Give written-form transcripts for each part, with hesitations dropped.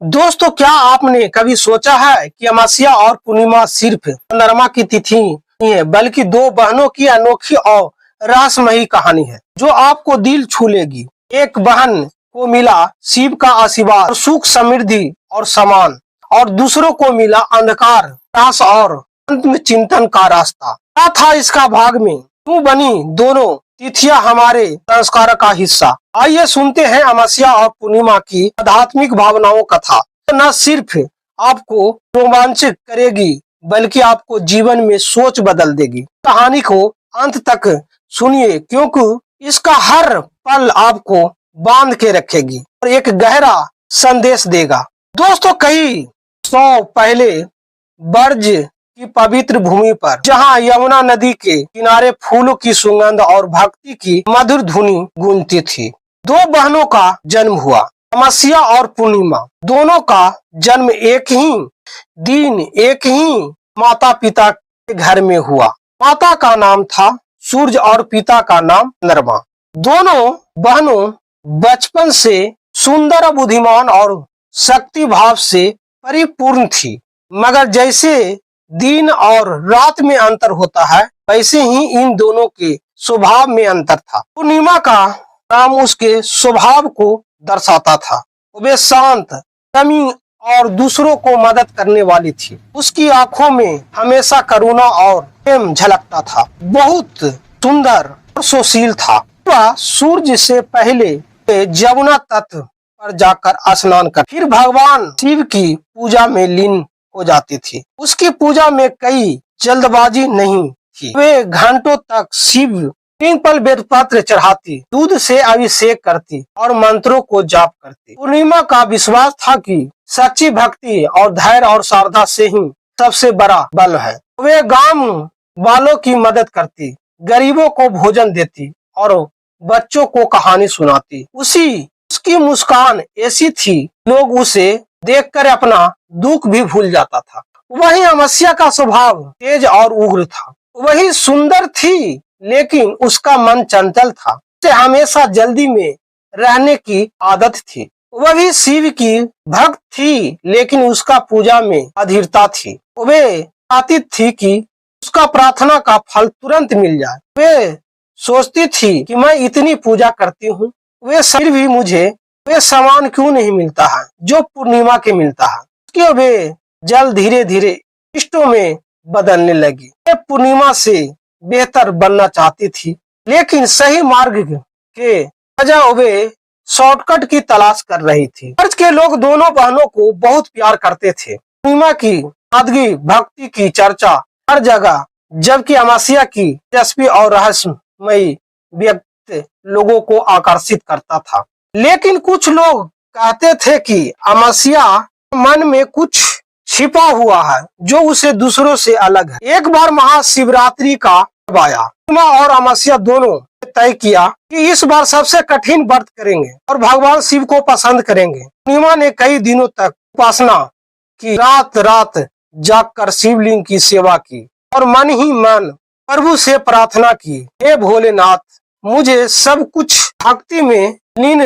दोस्तों, क्या आपने कभी सोचा है कि अमावस्या और पूर्णिमा सिर्फ चंद्रमा की तिथि नहीं है, बल्कि दो बहनों की अनोखी और रहस्यमयी कहानी है जो आपको दिल छू लेगी। एक बहन को मिला शिव का आशीर्वाद और सुख समृद्धि और सम्मान, और दूसरों को मिला अंधकार, त्रास और अंत में चिंतन का रास्ता। क्या था इसका भाग में? क्यों बनी दोनों तिथियां हमारे संस्कार का हिस्सा? आइए सुनते हैं अमावस्या और पूर्णिमा की आध्यात्मिक भावनाओं कथा। न सिर्फ आपको रोमांचित करेगी, बल्कि आपको जीवन में सोच बदल देगी। कहानी को अंत तक सुनिए, क्योंकि इसका हर पल आपको बांध के रखेगी और एक गहरा संदेश देगा। दोस्तों, कई सौ पहले ब्रज की पवित्र भूमि पर, जहां यमुना नदी के किनारे फूलों की सुगंध और भक्ति की मधुर धुनी गूंजती थी, दो बहनों का जन्म हुआ। अमावस्या और पूर्णिमा दोनों का जन्म एक ही दिन, एक ही माता पिता के घर में हुआ। माता का नाम था सूर्य और पिता का नाम चंद्रमा। दोनों बहनों बचपन से सुंदर, बुद्धिमान और शक्ति भाव से परिपूर्ण थी। मगर जैसे दिन और रात में अंतर होता है, वैसे ही इन दोनों के स्वभाव में अंतर था। पूर्णिमा का नाम उसके स्वभाव को दर्शाता था। वे शांत, कमी और दूसरों को मदद करने वाली थी। उसकी आंखों में हमेशा करुणा और प्रेम झलकता था। बहुत सुंदर और सुशील था। वह सूर्य से पहले यमुना तट पर जाकर स्नान कर फिर भगवान शिव की पूजा में लीन हो जाती थी। उसकी पूजा में कई जल्दबाजी नहीं थी। वे घंटों तक शिव पल बेलपत्र चढ़ाती, दूध से अभिषेक करती और मंत्रों को जाप करती। पूर्णिमा का विश्वास था कि सच्ची भक्ति और धैर्य और श्रद्धा से ही सबसे बड़ा बल है। वे गांव वालों की मदद करती, गरीबों को भोजन देती और बच्चों को कहानी सुनाती। उसकी मुस्कान ऐसी थी, लोग उसे देखकर अपना दुख भी भूल जाता था। वही अमावस्या का स्वभाव तेज और उग्र था। वही सुंदर थी, लेकिन उसका मन चंचल था। उसे हमेशा जल्दी में रहने की आदत थी। वह भी शिव की भक्त थी, लेकिन उसका पूजा में अधीरता थी। वे चाहती थी कि उसका प्रार्थना का फल तुरंत मिल जाए। वे सोचती थी कि मैं इतनी पूजा करती हूँ, वे फिर भी मुझे वे सामान क्यों नहीं मिलता है जो पूर्णिमा के मिलता है। क्यों वे जल धीरे धीरे इष्टों में बदलने लगी। वे पूर्णिमा से बेहतर बनना चाहती थी, लेकिन सही मार्ग के बजाय वे शॉर्टकट की तलाश कर रही थी। ब्रज के लोग दोनों बहनों को बहुत प्यार करते थे। पूर्णिमा की सादगी, भक्ति की चर्चा हर जगह, जबकि अमावस्या की दिलचस्पी और रहस्यमयी व्यक्ति लोगों को आकर्षित करता था। लेकिन कुछ लोग कहते थे कि अमावस्या मन में कुछ छिपा हुआ है जो उसे दूसरों से अलग है। एक बार महाशिवरात्रि का आया। पूर्णिमा और अमावस्या दोनों ने तय किया कि इस बार सबसे कठिन व्रत करेंगे और भगवान शिव को पसंद करेंगे। पूर्णिमा ने कई दिनों तक उपासना की, रात रात जागकर शिवलिंग की सेवा की और मन ही मन प्रभु से प्रार्थना की, हे भोलेनाथ, मुझे सब कुछ भक्ति में लीन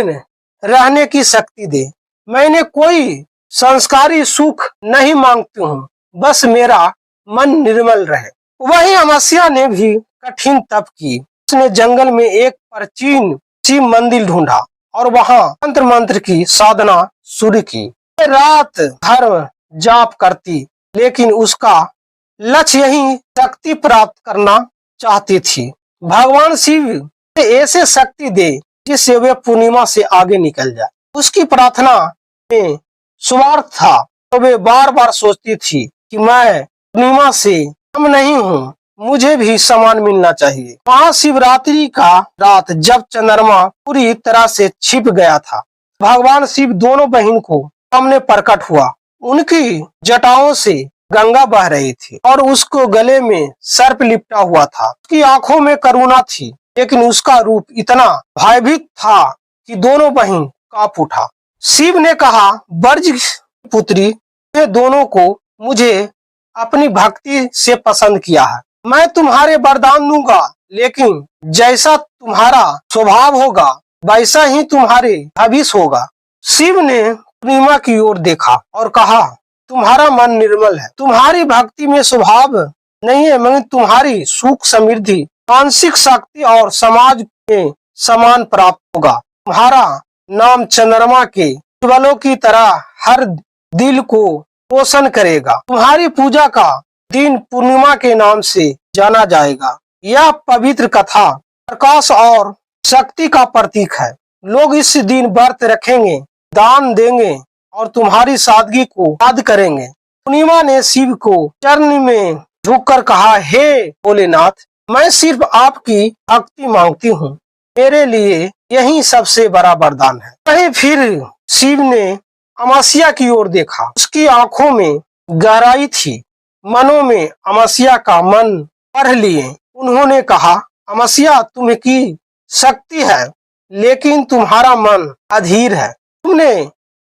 रहने की शक्ति दे। मैंने कोई संस्कारी सुख नहीं मांगती हूँ, बस मेरा मन निर्मल रहे। वही अमावस्या ने भी कठिन तप की। उसने जंगल में एक प्राचीन शिव मंदिर ढूंढा और वहां तंत्र मंत्र की साधना शुरू की। रात भर जाप करती, लेकिन उसका लक्ष्य यही शक्ति प्राप्त करना चाहती थी। भगवान शिव ऐसे शक्ति दे जिससे वे पूर्णिमा से आगे निकल जाए। उसकी प्रार्थना में स्वार्थ था, तो वे बार बार सोचती थी कि मैं पूर्णिमा से कम नहीं हूँ, मुझे भी सम्मान मिलना चाहिए। महाशिवरात्रि का रात जब चंद्रमा पूरी तरह से छिप गया था, भगवान शिव दोनों बहन को सामने प्रकट हुआ। उनकी जटाओं से गंगा बह रही थी और उसको गले में सर्प लिपटा हुआ था। उसकी आंखों में करुणा थी, लेकिन उसका रूप इतना भयभीत था कि दोनों बहन कांप उठा। शिव ने कहा, ब्रज पुत्री, वे दोनों को मुझे अपनी भक्ति से पसंद किया है। मैं तुम्हारे वरदान दूंगा, लेकिन जैसा तुम्हारा स्वभाव होगा वैसा ही तुम्हारे भविष्य होगा। शिव ने पूर्णिमा की ओर देखा और कहा, तुम्हारा मन निर्मल है, तुम्हारी भक्ति में स्वभाव नहीं है, मगर तुम्हारी सुख समृद्धि मानसिक शक्ति और समाज में सम्मान प्राप्त होगा। तुम्हारा नाम चंद्रमा के ज्वालों की तरह हर दिल को रोशन करेगा। तुम्हारी पूजा का दिन पूर्णिमा के नाम से जाना जाएगा। यह पवित्र कथा प्रकाश और शक्ति का प्रतीक है। लोग इस दिन व्रत रखेंगे, दान देंगे और तुम्हारी सादगी को याद करेंगे। पूर्णिमा ने शिव को चरण में झुककर कहा, हे भोलेनाथ, मैं सिर्फ आपकी भक्ति मांगती हूँ, मेरे लिए यही सबसे बड़ा वरदान है। वहीं फिर शिव ने अमावस्या की ओर देखा। उसकी आंखों में गहराई थी, मनों में अमावस्या का मन पढ़ लिए। उन्होंने कहा, अमावस्या तुम्हें की शक्ति है, लेकिन तुम्हारा मन अधीर है। तुमने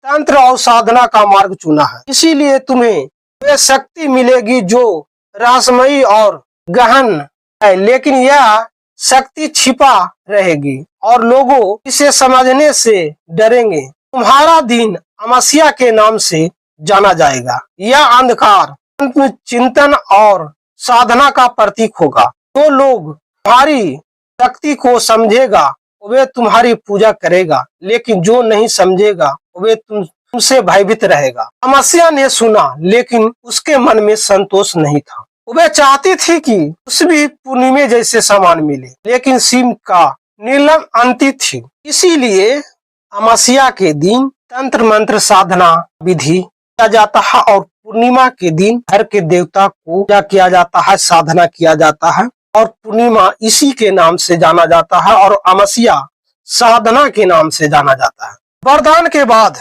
तंत्र और साधना का मार्ग चुना है, इसीलिए तुम्हें वे शक्ति मिलेगी जो रहस्यमयी और गहन है, लेकिन यह शक्ति छिपा रहेगी और लोगों इसे समझने से डरेंगे। तुम्हारा दिन अमावस्या के नाम से जाना जाएगा। यह अंधकार चिंतन और साधना का प्रतीक होगा। तो लोग तुम्हारी शक्ति को समझेगा, वे तुम्हारी पूजा करेगा, लेकिन जो नहीं समझेगा वे तुमसे भयभीत रहेगा। अमावस्या ने सुना, लेकिन उसके मन में संतोष नहीं था। वह चाहती थी कि उसे भी पूर्णिमा जैसे सम्मान मिले, लेकिन शिव का निर्मल अंति थी। इसीलिए अमावस्या के दिन तंत्र मंत्र साधना विधि किया जाता है और पूर्णिमा के दिन घर के देवता को पूजा किया जाता है, साधना किया जाता है और पूर्णिमा इसी के नाम से जाना जाता है और अमावस्या साधना के नाम से जाना जाता है। वरदान के बाद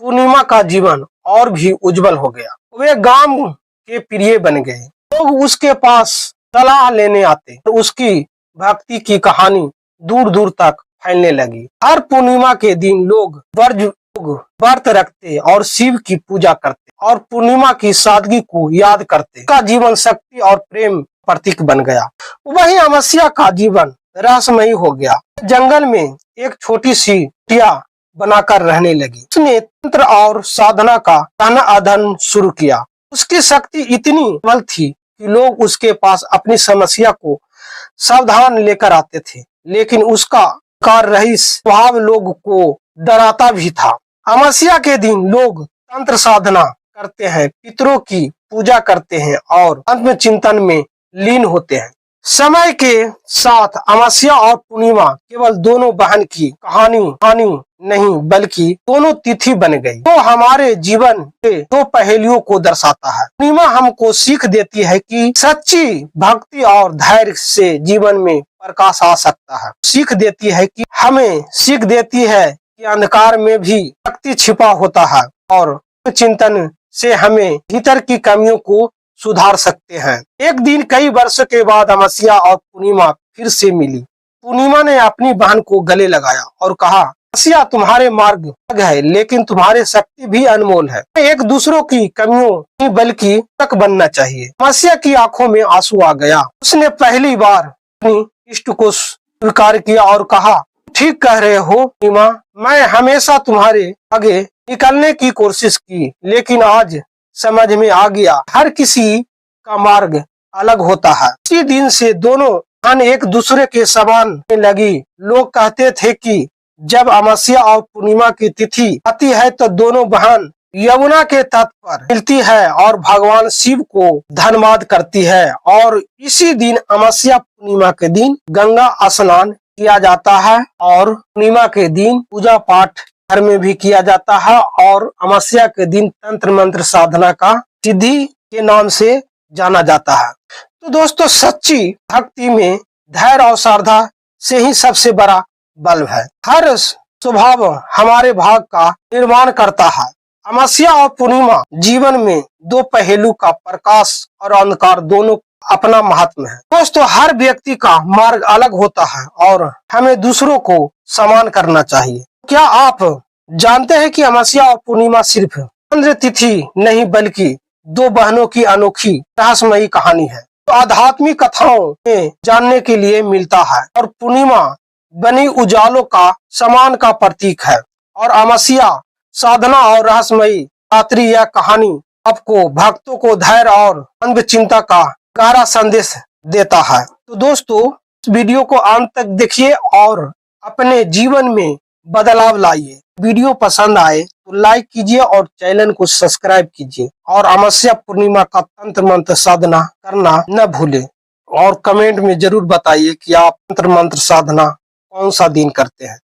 पूर्णिमा का जीवन और भी उज्जवल हो गया। वे गांव के प्रिय बन गए। लोग उसके पास सलाह लेने आते तो उसकी भक्ति की कहानी दूर दूर तक फैलने लगी। हर पूर्णिमा के दिन लोग व्रत रखते और शिव की पूजा करते और पूर्णिमा की सादगी को याद करते। का जीवन शक्ति और प्रेम प्रतीक बन गया। वही अमावस्या का जीवन रहस्यमयी हो गया। जंगल में एक छोटी सी कुटिया बनाकर रहने लगी। उसने तंत्र और साधना का अध्ययन शुरू किया। उसकी शक्ति इतनी प्रबल थी कि लोग उसके पास अपनी समस्या को सावधान लेकर आते थे, लेकिन उसका रही स्वभाव लोग को डराता भी था। अमावस्या के दिन लोग तंत्र साधना करते हैं, पितरों की पूजा करते हैं और आत्म चिंतन में लीन होते हैं। समय के साथ अमावस्या और पूर्णिमा केवल दोनों बहन की कहानी नहीं, बल्कि दोनों तिथि बन गई। तो हमारे जीवन के दो पहलुओं को दर्शाता है। पूर्णिमा हमको सीख देती है कि सच्ची भक्ति और धैर्य से जीवन में प्रकाश आ सकता है। सीख देती है कि अंधकार में भी शक्ति छिपा होता है और चिंतन से हमें भीतर की कमियों को सुधार सकते हैं। एक दिन कई वर्षों के बाद अमावस्या और पूर्णिमा फिर से मिली। पूर्णिमा ने अपनी बहन को गले लगाया और कहा, अमावस्या तुम्हारे मार्ग अलग है, लेकिन तुम्हारी शक्ति भी अनमोल है। एक दूसरों की कमियों नहीं बल्कि तक बनना चाहिए। अमावस्या की आंखों में आंसू आ गया। उसने पहली बार अपनी इष्ट को स्वीकार किया और कहा, ठीक कह रहे हो पूर्णिमा, मैं हमेशा तुम्हारे आगे निकलने की कोशिश की, लेकिन आज समझ में आ गया हर किसी का मार्ग अलग होता है। इसी दिन से दोनों बहन एक दूसरे के समान लगी। लोग कहते थे कि जब अमावस्या और पूर्णिमा की तिथि आती है तो दोनों बहन यमुना के तट पर मिलती है और भगवान शिव को धन्यवाद करती है। और इसी दिन अमावस्या पूर्णिमा के दिन गंगा स्नान किया जाता है और पूर्णिमा के दिन पूजा पाठ घर में भी किया जाता है और अमावस्या के दिन तंत्र मंत्र साधना का सिद्धि के नाम से जाना जाता है। तो दोस्तों, सच्ची भक्ति में धैर्य और श्रद्धा से ही सबसे बड़ा बल है। हर स्वभाव हमारे भाग का निर्माण करता है। अमावस्या और पूर्णिमा जीवन में दो पहलू का प्रकाश और अंधकार दोनों अपना महत्व है। दोस्तों, हर व्यक्ति का मार्ग अलग होता है और हमें दूसरों को सम्मान करना चाहिए। क्या आप जानते हैं कि अमावस्या और पूर्णिमा सिर्फ चंद्र तिथि नहीं बल्कि दो बहनों की अनोखी रहस्यमयी कहानी है। तो आध्यात्मिक कथाओं में जानने के लिए मिलता है और पूर्णिमा बनी उजालों का सम्मान का प्रतीक है और अमावस्या साधना और रहस्यमयी रात्रि यह कहानी आपको भक्तों को धैर्य और अंग चिंता का गहरा संदेश देता है। तो दोस्तों, इस वीडियो को अंत तक देखिए और अपने जीवन में बदलाव लाइए। वीडियो पसंद आए तो लाइक कीजिए और चैनल को सब्सक्राइब कीजिए और अमावस्या पूर्णिमा का तंत्र मंत्र साधना करना न भूलें और कमेंट में जरूर बताइए कि आप तंत्र मंत्र साधना कौन सा दिन करते हैं।